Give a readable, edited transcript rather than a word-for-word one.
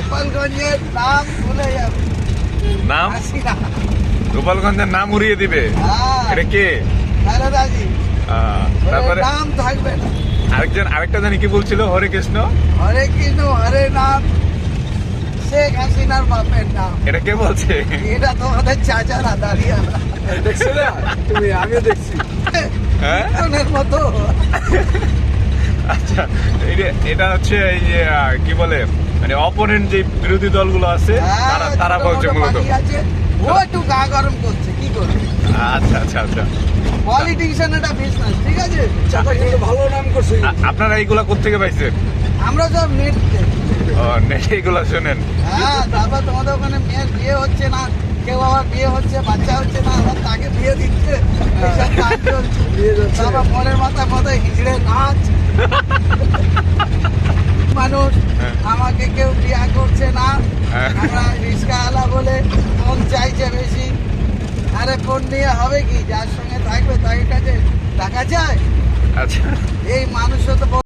গোপালগঞ্জের নাম ভুলে যাবে। নাম হাসিনা। গোপালগঞ্জের নাম উড়িয়ে দিবে। হ্যাঁ, এটা কে? খালেদাজি। তারপরে নাম থাকবে না। আরেকটা জানি কি বলছিল, হরে কৃষ্ণ। হরে কৃষ্ণ হরে নাম, শেখ হাসিনার বাপের নাম। এটা কে বলছে? এটা তোমাদের চাচারা দাঁড়িয়ে দেখছো না তুমি? আমিও দেখছি। হ্যাঁ, কীর্তনের মতো। আচ্ছা, এটা হচ্ছে এই যে কি বলে, মানে অপোনেন্ট যে বিরোধী দলগুলো আছে তারা বলছে মূলত। ও একটু গা গরম করছে, কি করবে? আচ্ছা আচ্ছা আচ্ছা, পলিটিশিয়ান এটা বিজনেস, ঠিক আছে? চাচা কিন্তু ভালো নাম করছে। আপনারা এইগুলা কোত্থেকে পাইছেন? আমরা সব নেট। ও, নেটে এইগুলা শোনেন? হ্যাঁ, তারপর তোমাদের ওখানে মেয়ের বিয়ে হচ্ছে না, কেউ আবার বিয়ে হচ্ছে, বাচ্চা হচ্ছে না, আবার তাকে বিয়ে দিচ্ছে, এইসব কাজ চলছে। বিয়ে যাচ্ছে। তারপর মনের মাথায় হিজড়ে নাচ। মানুষ হ্যাঁ। আমাকে কেউ বিয়ে করছে না, হ্যাঁ। আমরা রিস্কাওয়ালা বলে ফোন চাইছে বেশি। আরে ফোন নিয়ে হবে কি? যার সঙ্গে থাকবে তাকে কাছে টাকা চায়। আচ্ছা। এই মানুষও তো